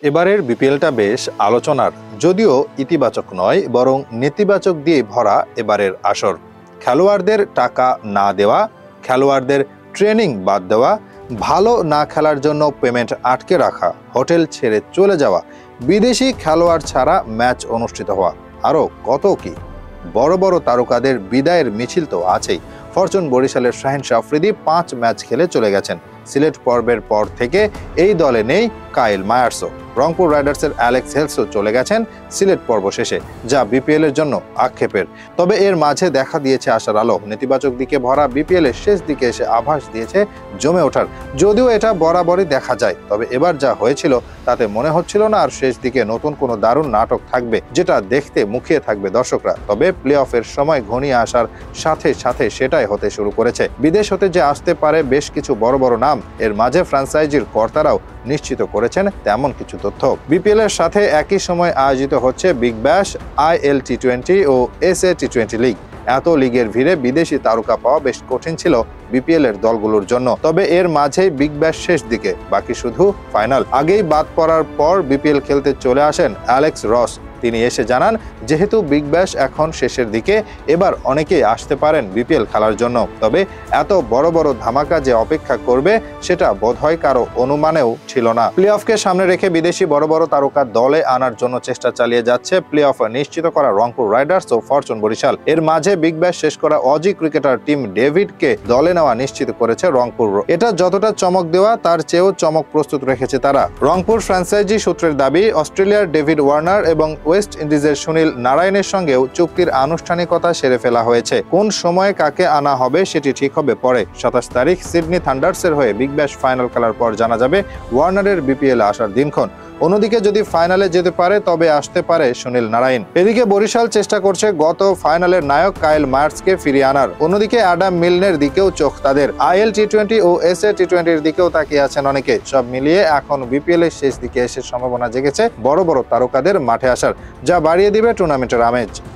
এবারের বিপিএলটা বেশ আলোচনার, যদিও ইতিবাচক নয় বরং নেতিবাচক দিয়ে ভরা এবারের আসর। খেলোয়াড়দের টাকা না দেওয়া, খেলোয়াড়দের ট্রেনিং বাদ দেওয়া, ভালো না খেলার জন্য পেমেন্ট আটকে রাখা, হোটেল ছেড়ে চলে যাওয়া, বিদেশি খেলোয়াড় ছাড়া ম্যাচ অনুষ্ঠিত হওয়া, আরও কত কি। বড় বড় তারকাদের বিদায়ের মিছিল তো আছেই। ফরচুন বরিশালের শাহিন আফ্রিদি 5 ম্যাচ খেলে চলে গেছেন। সিলেট পর্বের পর থেকে এই দলে নেই কাইল মায়ার্সও। রংপুর রাইডার্সের অ্যালেক্স হেলসও চলে গেছেন সিলেট পর্ব শেষে, যা বিপিএল এর জন্য আক্ষেপের। তবে এর মাঝে দেখা দিয়েছে আশার আলো। নেতিবাচক দিকে ভরা বিপিএল এর শেষ দিকে এসে আভাস দিয়েছে জমে ওঠার। যদিও এটা বরাবরই দেখা যায়, তবে এবার যা হয়েছিল তাতে মনে হচ্ছিল না আর শেষ দিকে নতুন কোনো দারুণ নাটক থাকবে, যেটা দেখতে মুখিয়ে থাকবে দর্শকরা। তবে প্লে অফের সময় ঘনিয়ে আসার সাথে সাথে সেটাই হতে শুরু করেছে। বিদেশ হতে যে আসতে পারে বেশ কিছু বড় বড় নাম, এর মাঝে ফ্র্যাঞ্চাইজির কর্তারাও নিশ্চিত করেছেন তেমন কিছু তথ্য। বিপিএল এর সাথে একই সময় আয়োজিত হচ্ছে বিগ ব্যাশ, আইএল টি20 ও এসএ টি20 লিগ। এত লিগের ভিড়ে বিদেশি তারকা পাওয়া বেশ কঠিন ছিল বিপিএল এর দলগুলোর জন্য। তবে এর মাঝেই বিগ ব্যাশ শেষ দিকে, বাকি শুধু ফাইনাল। আগেই বাদ পড়ার পর বিপিএল খেলতে চলে আসেন অ্যালেক্স রস। তিনি এসে জানান, যেহেতু বিগ ব্যাশ এখন শেষের দিকে, এবার অনেকেই আসতে পারেন বিপিএল খেলার জন্য। তবে এত বড় বড় ধামাকা যে অপেক্ষা করবে সেটা বোধহয় কারো অনুমানেও ছিল না। প্লে অফকে সামনে রেখে বিদেশি বড় বড় তারকা দলে আনার জন্য চেষ্টা চালিয়ে যাচ্ছে প্লে অফ নিশ্চিত করা রংপুর রাইডার্স ও ফরচুন বরিশাল। এর মাঝে বিগ ব্যাশ শেষ করা অজি ক্রিকেটার টিম ডেভিডকে দলে নেওয়া নিশ্চিত করেছে রংপুর। এটা যতটা চমক দেওয়া তার চেয়েও চমক প্রস্তুত রেখেছে তারা। রংপুর ফ্র্যাঞ্চাইজি সূত্রের দাবি, অস্ট্রেলিয়ার ডেভিড ওয়ার্নার এবং ওয়েস্ট ইন্ডিজের সুনীল নারায়ণের সঙ্গেও চুক্তির আনুষ্ঠানিকতা সেরে ফেলা হয়েছে। কোন সময়ে কাকে আনা হবে সেটি ঠিক হবে পরে। 27 তারিখ সিডনি থান্ডার্সের হয়ে বিগ ব্যাশ ফাইনাল খেলার পর জানা যাবে ওয়ার্নারের বিপিএল আসার দিনক্ষণ। অন্যদিকে যদি ফাইনালে যেতে পারে তবে আসতে পারে সুনীল নারায়ণ। এদিকে বরিশাল চেষ্টা করছে গত ফাইনালের নায়ক কাইল মায়ার্সকে ফিরিয়ে আনার। অন্যদিকে অ্যাডাম মিলনের দিকেও চোখ তাদের। আইএল টি20 ও এসএ টি20-র দিকেও তাকিয়ে আছেন অনেকে। সব মিলিয়ে এখন বিপিএল এর শেষ দিকে এসে সম্ভাবনা জেগেছে বড় বড় তারকাদের মাঠে আসার, যা বাড়িয়ে দিবে টুর্নামেন্টের আমেজ।